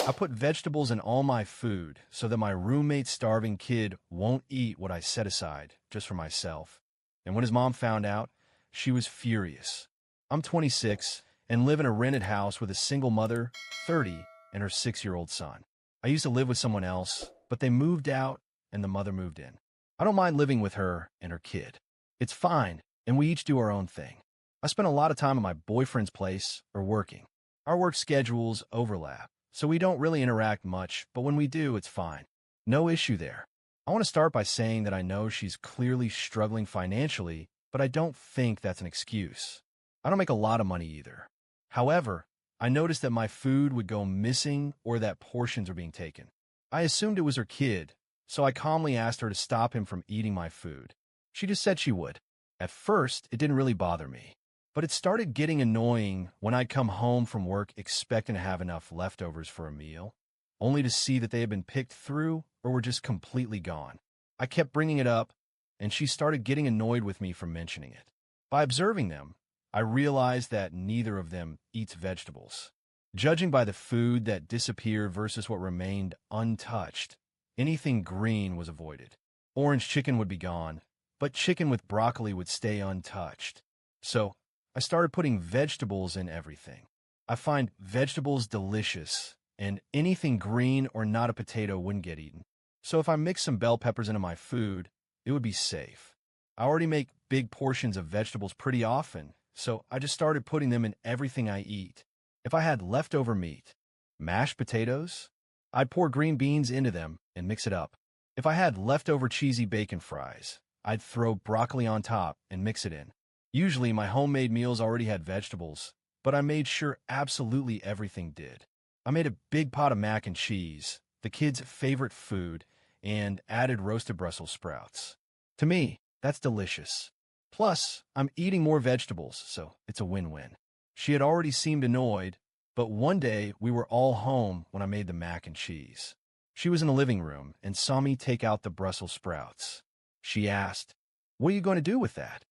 I put vegetables in all my food so that my roommate's starving kid won't eat what I set aside just for myself. And when his mom found out, she was furious. I'm 26 and live in a rented house with a single mother, 30, and her 6-year-old son. I used to live with someone else, but they moved out and the mother moved in. I don't mind living with her and her kid. It's fine, and we each do our own thing. I spend a lot of time at my boyfriend's place or working. Our work schedules overlap, so we don't really interact much, but when we do, it's fine. No issue there. I want to start by saying that I know she's clearly struggling financially, but I don't think that's an excuse. I don't make a lot of money either. However, I noticed that my food would go missing or that portions were being taken. I assumed it was her kid, so I calmly asked her to stop him from eating my food. She just said she would. At first, it didn't really bother me, but it started getting annoying when I'd come home from work expecting to have enough leftovers for a meal, only to see that they had been picked through or were just completely gone. I kept bringing it up, and she started getting annoyed with me for mentioning it. By observing them, I realized that neither of them eats vegetables. Judging by the food that disappeared versus what remained untouched, anything green was avoided. Orange chicken would be gone, but chicken with broccoli would stay untouched. So, I started putting vegetables in everything. I find vegetables delicious, and anything green or not a potato wouldn't get eaten. So if I mix some bell peppers into my food, it would be safe. I already make big portions of vegetables pretty often, so I just started putting them in everything I eat. If I had leftover meat, mashed potatoes, I'd pour green beans into them and mix it up. If I had leftover cheesy bacon fries, I'd throw broccoli on top and mix it in. Usually my homemade meals already had vegetables, but I made sure absolutely everything did. I made a big pot of mac and cheese, the kids' favorite food, and added roasted Brussels sprouts. To me, that's delicious. Plus, I'm eating more vegetables, so it's a win-win. She had already seemed annoyed, but one day we were all home when I made the mac and cheese. She was in the living room and saw me take out the Brussels sprouts. She asked, "What are you going to do with that?"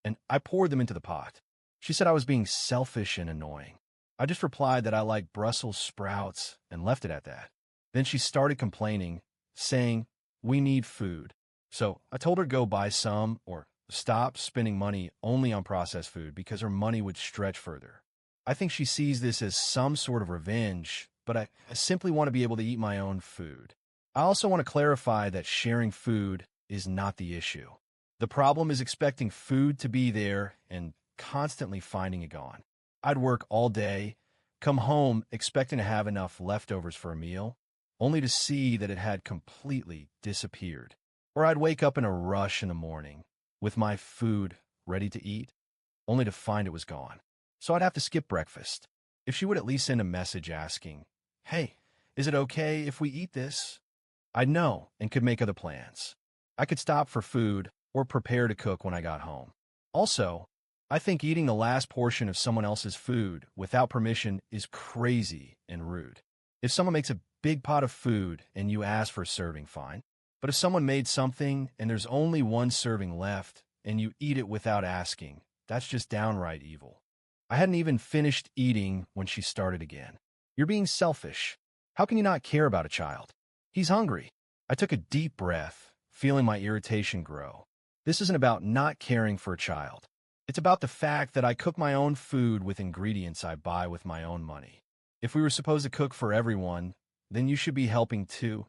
And I poured them into the pot. She said I was being selfish and annoying. I just replied that I like Brussels sprouts and left it at that. Then she started complaining, saying, "We need food." So I told her to go buy some or stop spending money only on processed food because her money would stretch further. I think she sees this as some sort of revenge, but I simply want to be able to eat my own food. I also want to clarify that sharing food is not the issue. The problem is expecting food to be there and constantly finding it gone. I'd work all day, come home expecting to have enough leftovers for a meal, only to see that it had completely disappeared. Or I'd wake up in a rush in the morning with my food ready to eat, only to find it was gone. So I'd have to skip breakfast. If she would at least send a message asking, "Hey, is it okay if we eat this?" I'd know and could make other plans. I could stop for food or prepare to cook when I got home. Also, I think eating the last portion of someone else's food without permission is crazy and rude. If someone makes a big pot of food and you ask for a serving, fine. But if someone made something and there's only one serving left and you eat it without asking, that's just downright evil. I hadn't even finished eating when she started again. "You're being selfish. How can you not care about a child? He's hungry." I took a deep breath, feeling my irritation grow. This isn't about not caring for a child. It's about the fact that I cook my own food with ingredients I buy with my own money. If we were supposed to cook for everyone, then you should be helping too,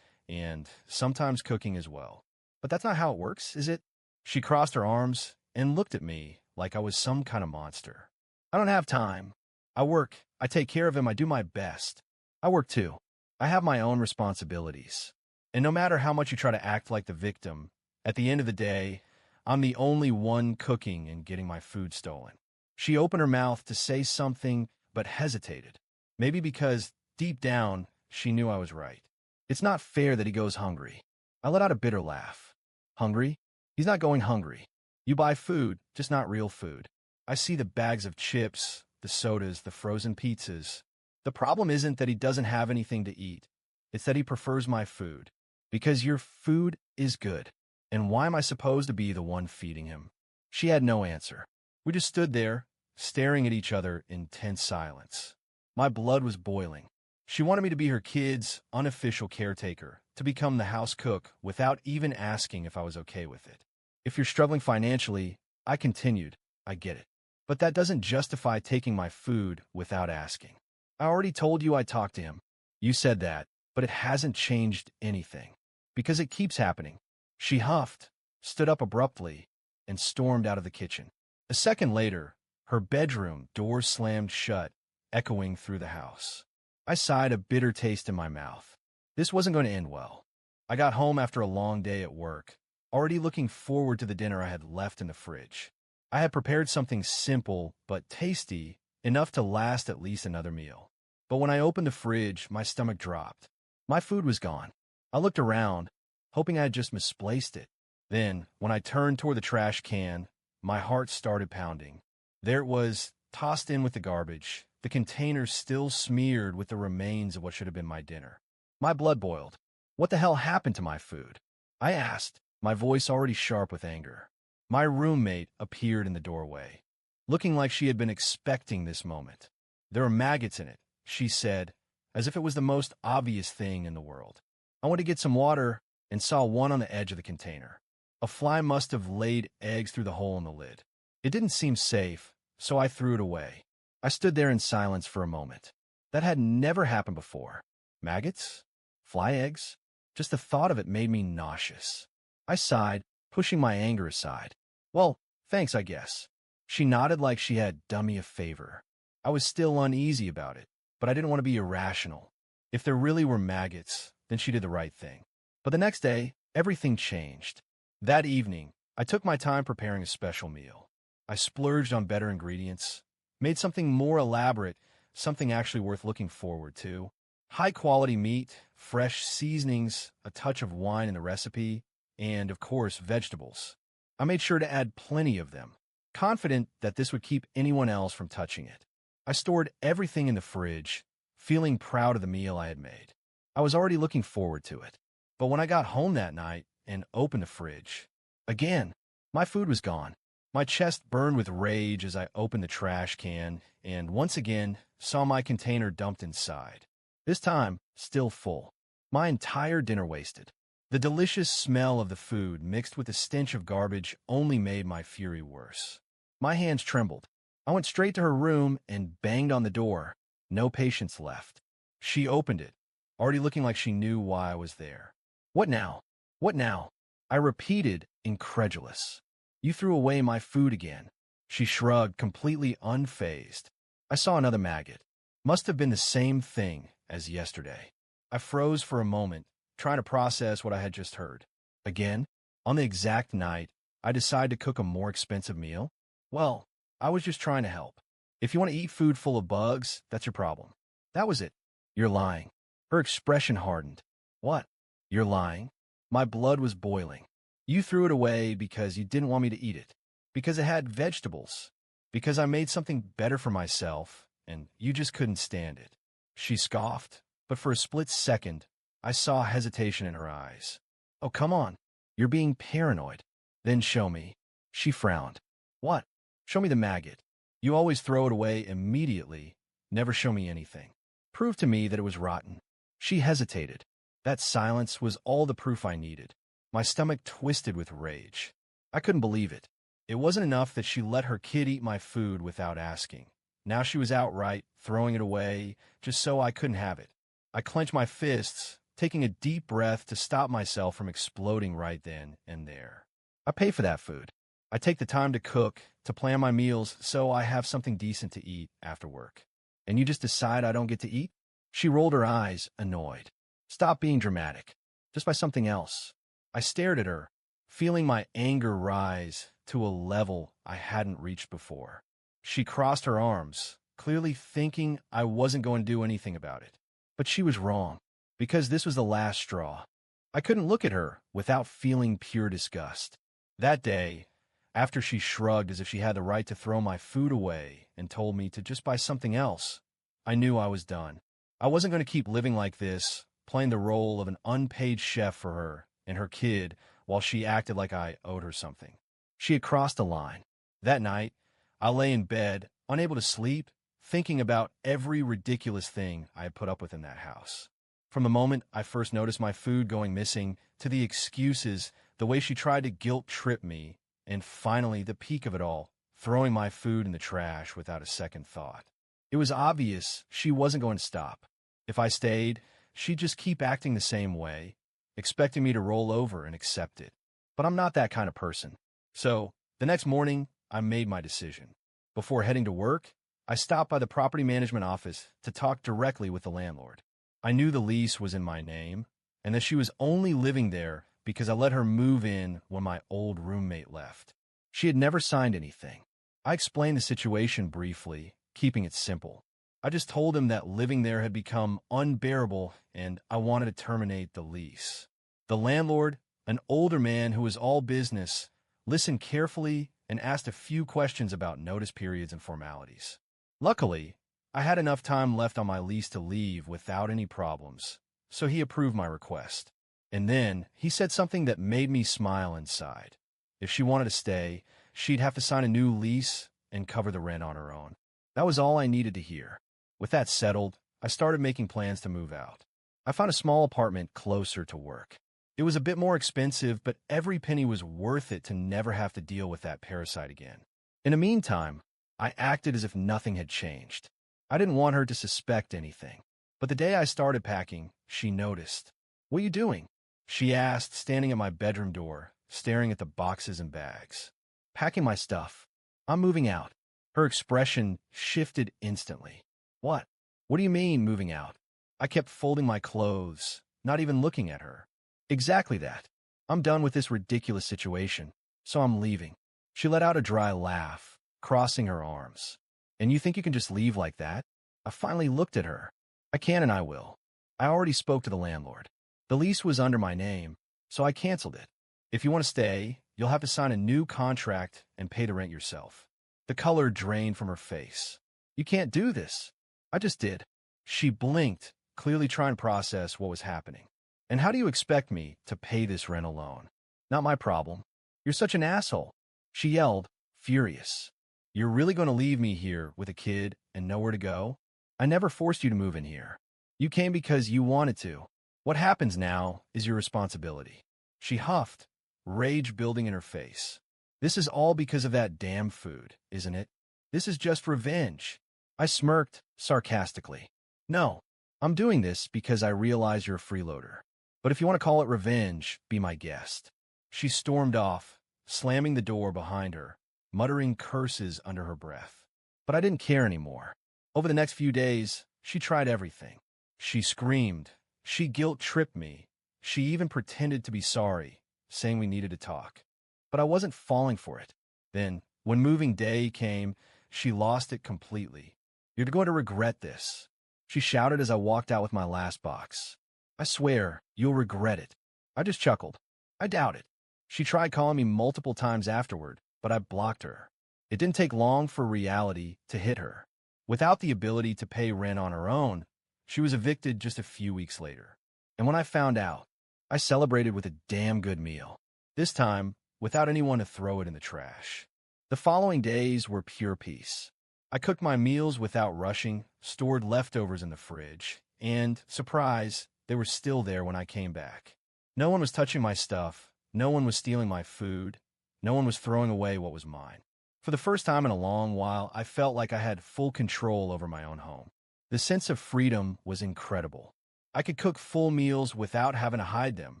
and sometimes cooking as well. But that's not how it works, is it? She crossed her arms and looked at me like I was some kind of monster. "I don't have time. I work. I take care of him. I do my best. I work too. I have my own responsibilities. And no matter how much you try to act like the victim, at the end of the day, I'm the only one cooking and getting my food stolen." She opened her mouth to say something, but hesitated. Maybe because, deep down, she knew I was right. "It's not fair that he goes hungry." I let out a bitter laugh. "Hungry? He's not going hungry. You buy food, just not real food. I see the bags of chips, the sodas, the frozen pizzas. The problem isn't that he doesn't have anything to eat. It's that he prefers my food. Because your food is good. And why am I supposed to be the one feeding him?" She had no answer. We just stood there, staring at each other in tense silence. My blood was boiling. She wanted me to be her kid's unofficial caretaker, to become the house cook without even asking if I was okay with it. If you're struggling financially, I continued, I get it. But that doesn't justify taking my food without asking. I already told you I talked to him. You said that, but it hasn't changed anything. Because it keeps happening. She huffed, stood up abruptly, and stormed out of the kitchen. A second later, her bedroom door slammed shut, echoing through the house. I sighed, a bitter taste in my mouth. This wasn't going to end well. I got home after a long day at work, already looking forward to the dinner I had left in the fridge. I had prepared something simple but tasty, enough to last at least another meal. But when I opened the fridge, my stomach dropped. My food was gone. I looked around, hoping I had just misplaced it. Then, when I turned toward the trash can, my heart started pounding. There it was, tossed in with the garbage, the container still smeared with the remains of what should have been my dinner. My blood boiled. What the hell happened to my food? I asked, my voice already sharp with anger. My roommate appeared in the doorway, looking like she had been expecting this moment. There were maggots in it, she said, as if it was the most obvious thing in the world. I went to get some water and saw one on the edge of the container. A fly must have laid eggs through the hole in the lid. It didn't seem safe, so I threw it away. I stood there in silence for a moment. That had never happened before. Maggots? Fly eggs? Just the thought of it made me nauseous. I sighed, pushing my anger aside. Well, thanks, I guess. She nodded like she had done me a favor. I was still uneasy about it, but I didn't want to be irrational. If there really were maggots, then she did the right thing. But the next day, everything changed. That evening, I took my time preparing a special meal. I splurged on better ingredients, made something more elaborate, something actually worth looking forward to. High-quality meat, fresh seasonings, a touch of wine in the recipe, and, of course, vegetables. I made sure to add plenty of them, confident that this would keep anyone else from touching it. I stored everything in the fridge, feeling proud of the meal I had made. I was already looking forward to it. But when I got home that night and opened the fridge, again, my food was gone. My chest burned with rage as I opened the trash can and, once again, saw my container dumped inside. This time, still full. My entire dinner wasted. The delicious smell of the food mixed with the stench of garbage only made my fury worse. My hands trembled. I went straight to her room and banged on the door. No patience left. She opened it, already looking like she knew why I was there. What now? What now? I repeated, incredulous. You threw away my food again. She shrugged, completely unfazed. I saw another maggot. Must have been the same thing as yesterday. I froze for a moment, trying to process what I had just heard. Again, on the exact night, I decided to cook a more expensive meal? Well, I was just trying to help. If you want to eat food full of bugs, that's your problem. That was it. You're lying. Her expression hardened. What? You're lying? My blood was boiling. You threw it away because you didn't want me to eat it. Because it had vegetables. Because I made something better for myself, and you just couldn't stand it. She scoffed, but for a split second, I saw hesitation in her eyes. Oh, come on. You're being paranoid. Then show me. She frowned. What? Show me the maggot. You always throw it away immediately, never show me anything. Prove to me that it was rotten. She hesitated. That silence was all the proof I needed. My stomach twisted with rage. I couldn't believe it. It wasn't enough that she let her kid eat my food without asking. Now she was outright throwing it away just so I couldn't have it. I clenched my fists, taking a deep breath to stop myself from exploding right then and there. I pay for that food. I take the time to cook, to plan my meals, so I have something decent to eat after work. And you just decide I don't get to eat? She rolled her eyes, annoyed. Stop being dramatic. Just buy something else. I stared at her, feeling my anger rise to a level I hadn't reached before. She crossed her arms, clearly thinking I wasn't going to do anything about it. But she was wrong, because this was the last straw. I couldn't look at her without feeling pure disgust. That day, after she shrugged as if she had the right to throw my food away and told me to just buy something else, I knew I was done. I wasn't going to keep living like this, playing the role of an unpaid chef for her and her kid while she acted like I owed her something. She had crossed a line. That night, I lay in bed, unable to sleep, thinking about every ridiculous thing I had put up with in that house. From the moment I first noticed my food going missing, to the excuses, the way she tried to guilt trip me, and finally the peak of it all, throwing my food in the trash without a second thought. It was obvious she wasn't going to stop. If I stayed, she'd just keep acting the same way, expecting me to roll over and accept it. But I'm not that kind of person. So, the next morning, I made my decision. Before heading to work, I stopped by the property management office to talk directly with the landlord. I knew the lease was in my name, and that she was only living there because I let her move in when my old roommate left. She had never signed anything. I explained the situation briefly, keeping it simple. I just told him that living there had become unbearable and I wanted to terminate the lease. The landlord, an older man who was all business, listened carefully and asked a few questions about notice periods and formalities. Luckily, I had enough time left on my lease to leave without any problems, so he approved my request. And then he said something that made me smile inside. If she wanted to stay, she'd have to sign a new lease and cover the rent on her own. That was all I needed to hear. With that settled, I started making plans to move out. I found a small apartment closer to work. It was a bit more expensive, but every penny was worth it to never have to deal with that parasite again. In the meantime, I acted as if nothing had changed. I didn't want her to suspect anything. But the day I started packing, she noticed. "What are you doing?" she asked, standing at my bedroom door, staring at the boxes and bags. "Packing my stuff. I'm moving out." Her expression shifted instantly. "What? What do you mean, moving out?" I kept folding my clothes, not even looking at her. "Exactly that. I'm done with this ridiculous situation, so I'm leaving." She let out a dry laugh, crossing her arms. "And you think you can just leave like that?" I finally looked at her. "I can and I will. I already spoke to the landlord. The lease was under my name, so I canceled it. If you want to stay, you'll have to sign a new contract and pay the rent yourself." The color drained from her face. "You can't do this." "I just did." She blinked, clearly trying to process what was happening. "And how do you expect me to pay this rent alone?" "Not my problem." "You're such an asshole," she yelled, furious. "You're really going to leave me here with a kid and nowhere to go? I never forced you to move in here. You came because you wanted to. What happens now is your responsibility." She huffed, rage building in her face. "This is all because of that damn food, isn't it? This is just revenge." I smirked sarcastically. "No, I'm doing this because I realize you're a freeloader. But if you want to call it revenge, be my guest." She stormed off, slamming the door behind her, muttering curses under her breath. But I didn't care anymore. Over the next few days, she tried everything. She screamed. She guilt-tripped me. She even pretended to be sorry, saying we needed to talk. But I wasn't falling for it. Then, when moving day came, she lost it completely. "You're going to regret this," she shouted as I walked out with my last box. "I swear, you'll regret it." I just chuckled. "I doubt it." She tried calling me multiple times afterward, but I blocked her. It didn't take long for reality to hit her. Without the ability to pay rent on her own, she was evicted just a few weeks later. And when I found out, I celebrated with a damn good meal. This time, without anyone to throw it in the trash. The following days were pure peace. I cooked my meals without rushing, stored leftovers in the fridge, and, surprise, they were still there when I came back. No one was touching my stuff, no one was stealing my food, no one was throwing away what was mine. For the first time in a long while, I felt like I had full control over my own home. The sense of freedom was incredible. I could cook full meals without having to hide them,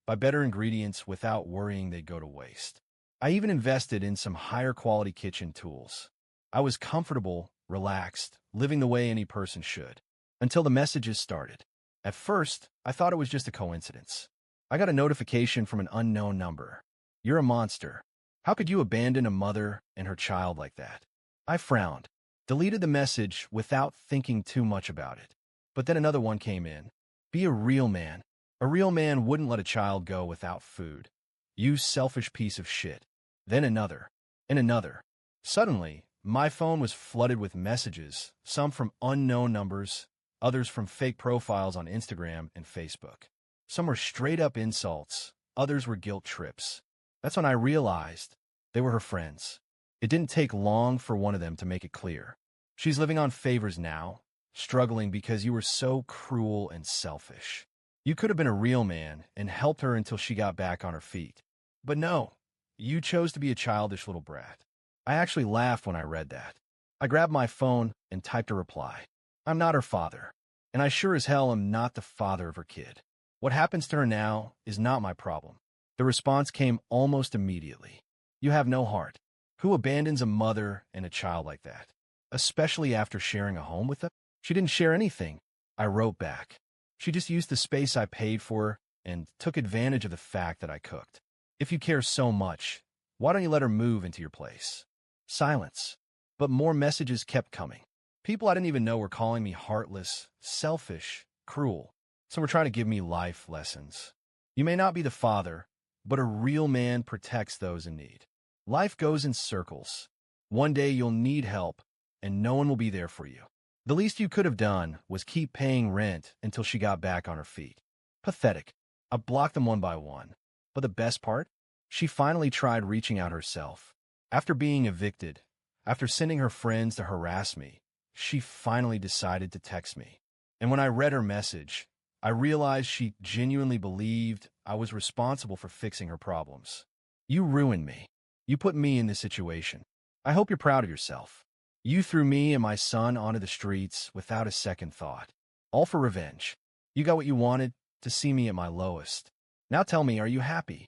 buy better ingredients without worrying they'd go to waste. I even invested in some higher quality kitchen tools. I was comfortable, relaxed, living the way any person should, until the messages started. At first, I thought it was just a coincidence. I got a notification from an unknown number. "You're a monster. How could you abandon a mother and her child like that?" I frowned, deleted the message without thinking too much about it. But then another one came in. "Be a real man. A real man wouldn't let a child go without food. You selfish piece of shit." Then another, and another. Suddenly, my phone was flooded with messages, some from unknown numbers, others from fake profiles on Instagram and Facebook. Some were straight-up insults, others were guilt trips. That's when I realized they were her friends. It didn't take long for one of them to make it clear. She's living on favors now, struggling because you were so cruel and selfish. You could have been a real man and helped her until she got back on her feet. But no, you chose to be a childish little brat. I actually laughed when I read that. I grabbed my phone and typed a reply. I'm not her father, and I sure as hell am not the father of her kid. What happens to her now is not my problem. The response came almost immediately. You have no heart. Who abandons a mother and a child like that? Especially after sharing a home with them? She didn't share anything. I wrote back. She just used the space I paid for her and took advantage of the fact that I cooked. If you care so much, why don't you let her move into your place? Silence. But more messages kept coming. People I didn't even know were calling me heartless, selfish, cruel. Some were trying to give me life lessons. You may not be the father, but a real man protects those in need. Life goes in circles. One day you'll need help, and no one will be there for you. The least you could have done was keep paying rent until she got back on her feet. Pathetic. I blocked them one by one. But the best part? She finally tried reaching out herself. After being evicted, after sending her friends to harass me, she finally decided to text me. And when I read her message, I realized she genuinely believed I was responsible for fixing her problems. You ruined me. You put me in this situation. I hope you're proud of yourself. You threw me and my son onto the streets without a second thought. All for revenge. You got what you wanted, to see me at my lowest. Now tell me, are you happy?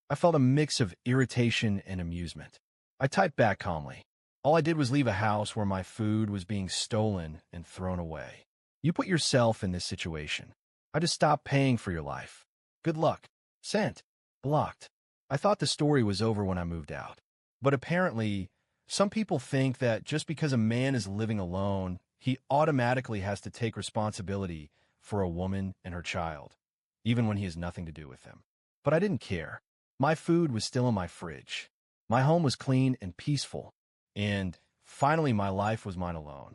I felt a mix of irritation and amusement. I typed back calmly. All I did was leave a house where my food was being stolen and thrown away. You put yourself in this situation. I just stopped paying for your life. Good luck. Sent. Blocked. I thought the story was over when I moved out. But apparently, some people think that just because a man is living alone, he automatically has to take responsibility for a woman and her child, even when he has nothing to do with them. But I didn't care. My food was still in my fridge. My home was clean and peaceful. And finally, my life was mine alone.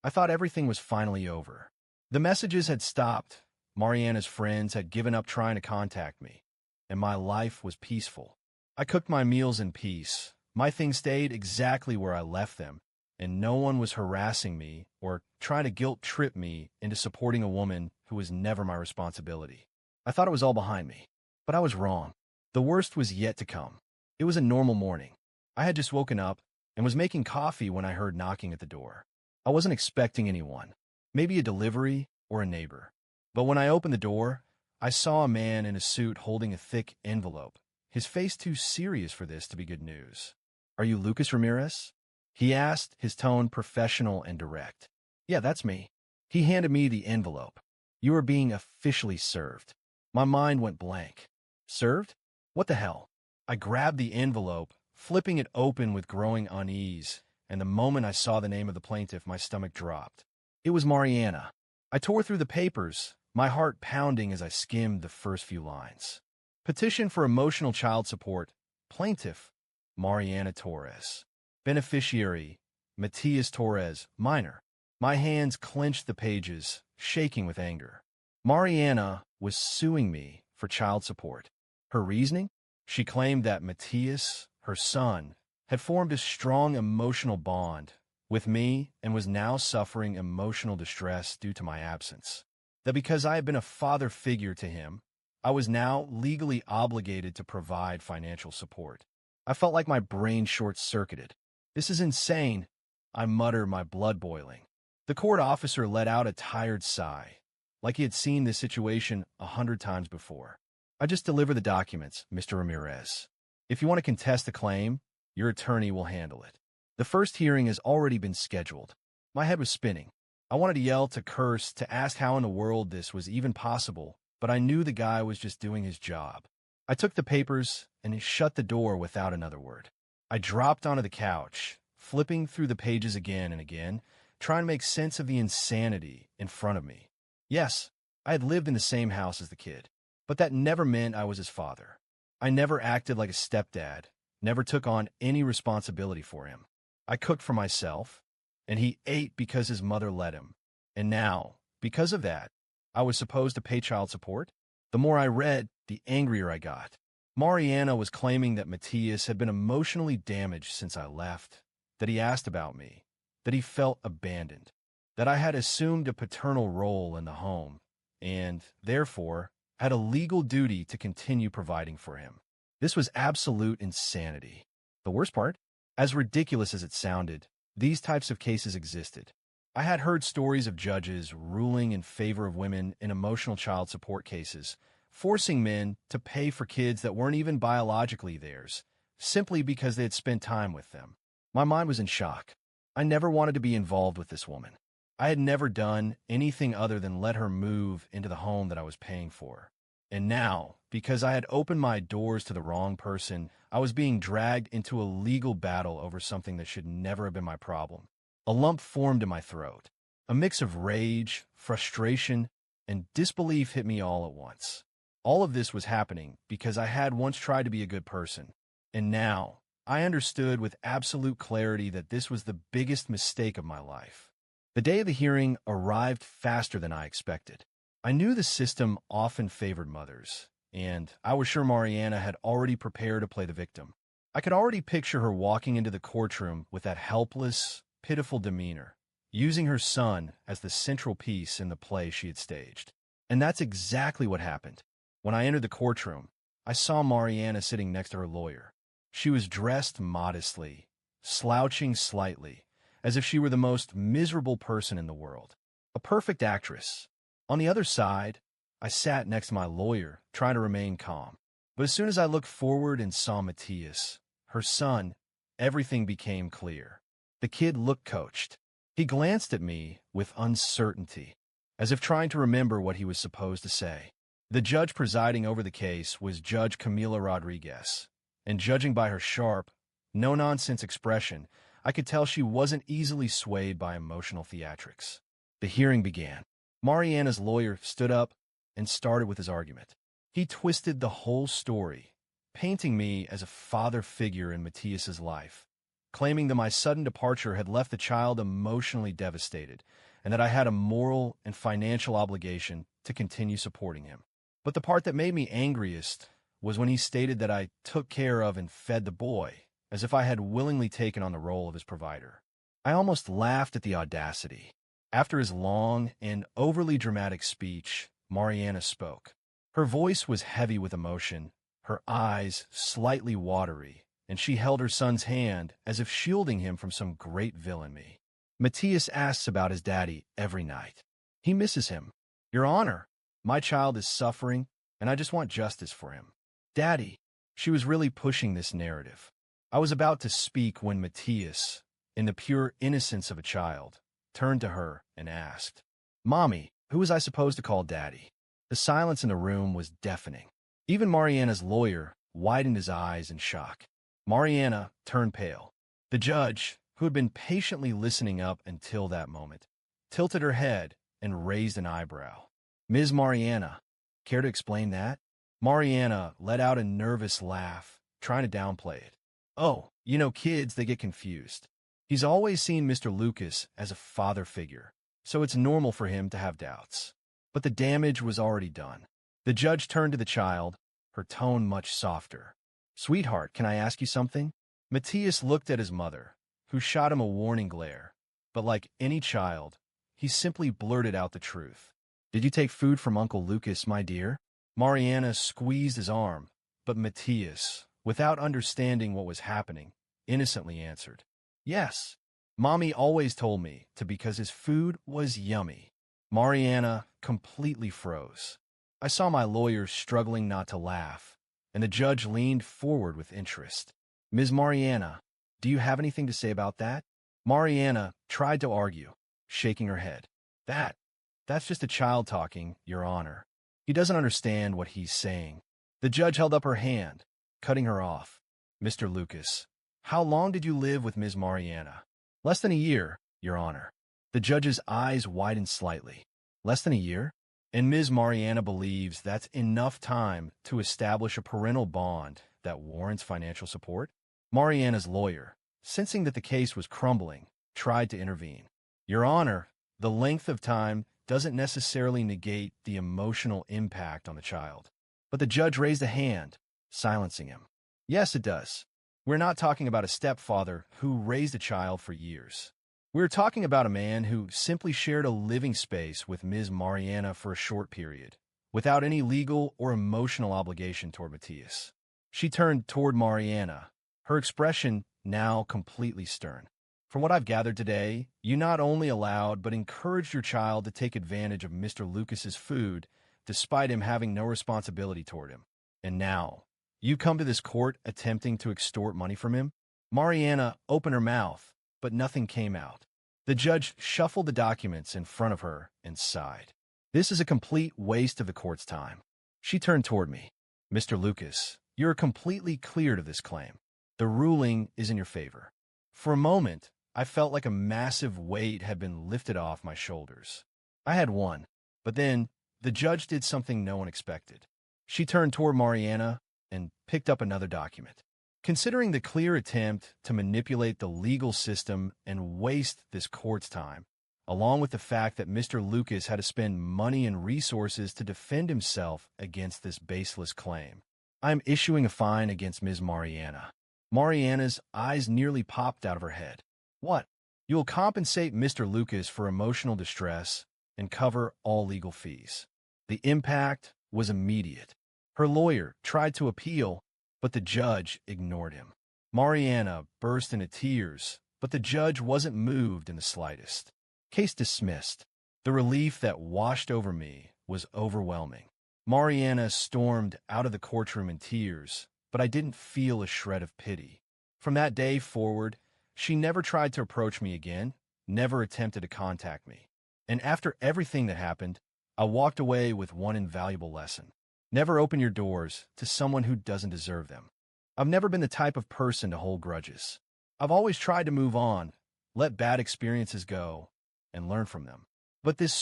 I thought everything was finally over. The messages had stopped. Mariana's friends had given up trying to contact me, and my life was peaceful. I cooked my meals in peace. My things stayed exactly where I left them, and no one was harassing me or trying to guilt-trip me into supporting a woman who was never my responsibility. I thought it was all behind me, but I was wrong. The worst was yet to come. It was a normal morning. I had just woken up and was making coffee when I heard knocking at the door. I wasn't expecting anyone, maybe a delivery or a neighbor. But when I opened the door, I saw a man in a suit holding a thick envelope, his face too serious for this to be good news. Are you Lucas Ramirez? He asked, his tone professional and direct. Yeah, that's me. He handed me the envelope. You are being officially served. My mind went blank. Served? What the hell? I grabbed the envelope, flipping it open with growing unease, and the moment I saw the name of the plaintiff, my stomach dropped. It was Mariana. I tore through the papers, my heart pounding as I skimmed the first few lines. Petition for emotional child support. Plaintiff, Mariana Torres. Beneficiary, Matias Torres, minor. My hands clenched the pages, shaking with anger. Mariana was suing me for child support. Her reasoning? She claimed that Matias, her son, had formed a strong emotional bond with me and was now suffering emotional distress due to my absence. That because I had been a father figure to him, I was now legally obligated to provide financial support. I felt like my brain short-circuited. This is insane, I muttered, my blood boiling. The court officer let out a tired sigh, like he had seen this situation 100 times before. I just deliver the documents, Mr. Ramirez. If you want to contest the claim, your attorney will handle it. The first hearing has already been scheduled. My head was spinning. I wanted to yell, to curse, to ask how in the world this was even possible, but I knew the guy was just doing his job. I took the papers and shut the door without another word. I dropped onto the couch, flipping through the pages again and again, trying to make sense of the insanity in front of me. Yes, I had lived in the same house as the kid, but that never meant I was his father. I never acted like a stepdad, never took on any responsibility for him. I cooked for myself, and he ate because his mother let him. And now, because of that, I was supposed to pay child support? The more I read, the angrier I got. Mariana was claiming that Matias had been emotionally damaged since I left, that he asked about me, that he felt abandoned, that I had assumed a paternal role in the home, and, therefore, had a legal duty to continue providing for him. This was absolute insanity. The worst part? As ridiculous as it sounded, these types of cases existed. I had heard stories of judges ruling in favor of women in emotional child support cases, forcing men to pay for kids that weren't even biologically theirs, simply because they had spent time with them. My mind was in shock. I never wanted to be involved with this woman. I had never done anything other than let her move into the home that I was paying for. And now, because I had opened my doors to the wrong person, I was being dragged into a legal battle over something that should never have been my problem. A lump formed in my throat. A mix of rage, frustration, and disbelief hit me all at once. All of this was happening because I had once tried to be a good person, and now I understood with absolute clarity that this was the biggest mistake of my life. The day of the hearing arrived faster than I expected. I knew the system often favored mothers, and I was sure Mariana had already prepared to play the victim. I could already picture her walking into the courtroom with that helpless, pitiful demeanor, using her son as the central piece in the play she had staged. And that's exactly what happened. When I entered the courtroom, I saw Mariana sitting next to her lawyer. She was dressed modestly, slouching slightly, as if she were the most miserable person in the world. A perfect actress. On the other side, I sat next to my lawyer, trying to remain calm. But as soon as I looked forward and saw Matthias, her son, everything became clear. The kid looked coached. He glanced at me with uncertainty, as if trying to remember what he was supposed to say. The judge presiding over the case was Judge Camila Rodriguez, and judging by her sharp, no-nonsense expression, I could tell she wasn't easily swayed by emotional theatrics. The hearing began. Mariana's lawyer stood up and started with his argument. He twisted the whole story, painting me as a father figure in Matthias's life, claiming that my sudden departure had left the child emotionally devastated, and that I had a moral and financial obligation to continue supporting him. But the part that made me angriest was when he stated that I took care of and fed the boy, as if I had willingly taken on the role of his provider. I almost laughed at the audacity. After his long and overly dramatic speech, Mariana spoke. Her voice was heavy with emotion, her eyes slightly watery, and she held her son's hand as if shielding him from some great villainy. Matthias asks about his daddy every night. He misses him. Your Honor, my child is suffering, and I just want justice for him. Daddy, she was really pushing this narrative. I was about to speak when Matthias, in the pure innocence of a child, turned to her and asked, Mommy, who was I supposed to call Daddy? The silence in the room was deafening. Even Mariana's lawyer widened his eyes in shock. Mariana turned pale. The judge, who had been patiently listening up until that moment, tilted her head and raised an eyebrow. Ms. Mariana, care to explain that? Mariana let out a nervous laugh, trying to downplay it. Oh, kids, they get confused. He's always seen Mr. Lucas as a father figure, so it's normal for him to have doubts. But the damage was already done. The judge turned to the child, her tone much softer. Sweetheart, can I ask you something? Matthias looked at his mother, who shot him a warning glare. But like any child, he simply blurted out the truth. Did you take food from Uncle Lucas, my dear? Mariana squeezed his arm, but Matthias, without understanding what was happening, innocently answered. Yes, Mommy always told me to because his food was yummy. Mariana completely froze. I saw my lawyer struggling not to laugh, and the judge leaned forward with interest. Ms. Mariana, do you have anything to say about that? Mariana tried to argue, shaking her head. That's just a child talking, Your Honor. He doesn't understand what he's saying. The judge held up her hand, cutting her off. Mr. Lucas, how long did you live with Ms. Mariana? Less than a year, Your Honor. The judge's eyes widened slightly. Less than a year? And Ms. Mariana believes that's enough time to establish a parental bond that warrants financial support? Mariana's lawyer, sensing that the case was crumbling, tried to intervene. Your Honor, the length of time doesn't necessarily negate the emotional impact on the child. But the judge raised a hand, silencing him. Yes, it does. We're not talking about a stepfather who raised a child for years. We were talking about a man who simply shared a living space with Ms. Mariana for a short period, without any legal or emotional obligation toward Matthias. She turned toward Mariana, her expression now completely stern. From what I've gathered today, you not only allowed but encouraged your child to take advantage of Mr. Lucas's food, despite him having no responsibility toward him. And now, you come to this court attempting to extort money from him? Mariana opened her mouth, but nothing came out. The judge shuffled the documents in front of her and sighed. This is a complete waste of the court's time. She turned toward me. Mr. Lucas, you are completely cleared of this claim. The ruling is in your favor. For a moment, I felt like a massive weight had been lifted off my shoulders. I had won, but then the judge did something no one expected. She turned toward Mariana and picked up another document. Considering the clear attempt to manipulate the legal system and waste this court's time, along with the fact that Mr. Lucas had to spend money and resources to defend himself against this baseless claim, I am issuing a fine against Ms. Mariana. Mariana's eyes nearly popped out of her head. What? You will compensate Mr. Lucas for emotional distress and cover all legal fees. The impact was immediate. Her lawyer tried to appeal, but the judge ignored him. Mariana burst into tears, but the judge wasn't moved in the slightest. Case dismissed. The relief that washed over me was overwhelming. Mariana stormed out of the courtroom in tears, but I didn't feel a shred of pity. From that day forward, she never tried to approach me again, never attempted to contact me. And after everything that happened, I walked away with one invaluable lesson. Never open your doors to someone who doesn't deserve them. I've never been the type of person to hold grudges. I've always tried to move on, let bad experiences go, and learn from them. But this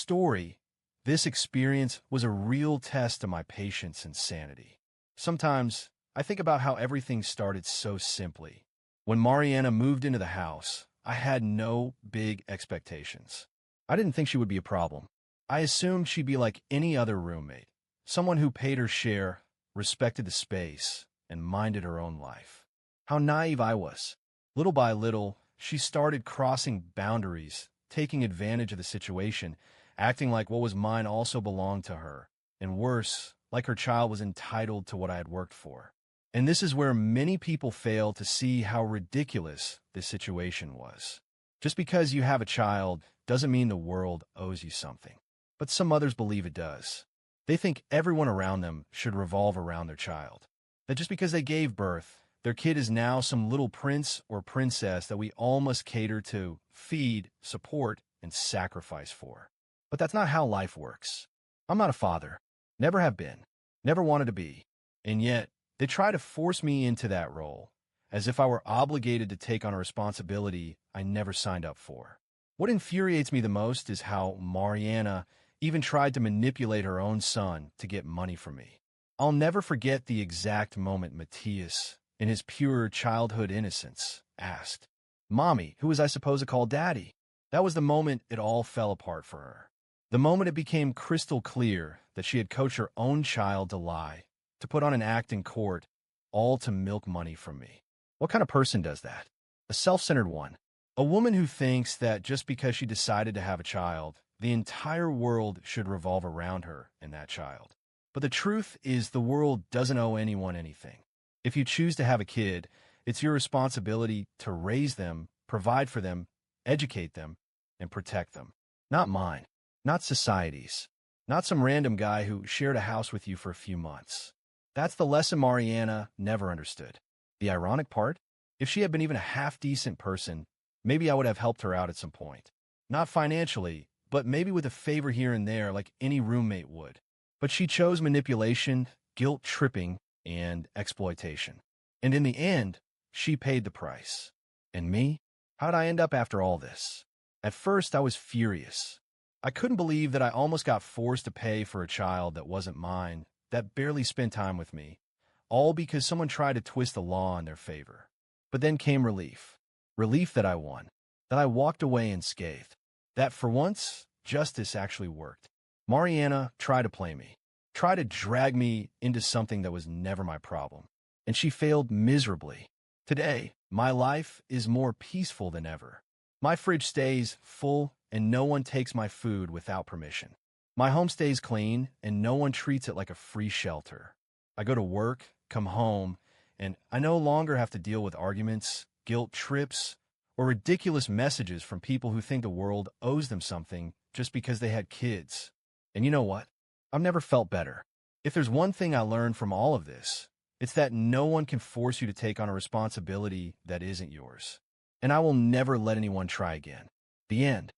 experience was a real test of my patience and sanity. Sometimes I think about how everything started so simply. When Mariana moved into the house, I had no big expectations. I didn't think she would be a problem. I assumed she'd be like any other roommate, someone who paid her share, respected the space, and minded her own life. How naive I was. Little by little, she started crossing boundaries, taking advantage of the situation, acting like what was mine also belonged to her, and worse, like her child was entitled to what I had worked for. And this is where many people fail to see how ridiculous this situation was. Just because you have a child doesn't mean the world owes you something. But some mothers believe it does. They think everyone around them should revolve around their child. That just because they gave birth, their kid is now some little prince or princess that we all must cater to, feed, support, and sacrifice for. But that's not how life works. I'm not a father. Never have been. Never wanted to be. And yet, they try to force me into that role, as if I were obligated to take on a responsibility I never signed up for. What infuriates me the most is how Mariana even tried to manipulate her own son to get money from me. I'll never forget the exact moment Matthias, in his pure childhood innocence, asked, "Mommy, who was I supposed to call Daddy?" That was the moment it all fell apart for her. The moment it became crystal clear that she had coached her own child to lie, to put on an act in court, all to milk money from me. What kind of person does that? A self-centered one. A woman who thinks that just because she decided to have a child, the entire world should revolve around her and that child. But the truth is the world doesn't owe anyone anything. If you choose to have a kid, it's your responsibility to raise them, provide for them, educate them, and protect them. Not mine. Not society's. Not some random guy who shared a house with you for a few months. That's the lesson Mariana never understood. The ironic part? If she had been even a half-decent person, maybe I would have helped her out at some point. Not financially, but maybe with a favor here and there like any roommate would. But she chose manipulation, guilt-tripping, and exploitation. And in the end, she paid the price. And me? How'd I end up after all this? At first, I was furious. I couldn't believe that I almost got forced to pay for a child that wasn't mine, that barely spent time with me, all because someone tried to twist the law in their favor. But then came relief. Relief that I won, that I walked away unscathed, that for once, justice actually worked. Mariana tried to play me, tried to drag me into something that was never my problem, and she failed miserably. Today, my life is more peaceful than ever. My fridge stays full, and no one takes my food without permission. My home stays clean, and no one treats it like a free shelter. I go to work, come home, and I no longer have to deal with arguments, guilt trips, or ridiculous messages from people who think the world owes them something just because they had kids. And you know what? I've never felt better. If there's one thing I learned from all of this, it's that no one can force you to take on a responsibility that isn't yours. And I will never let anyone try again. The end.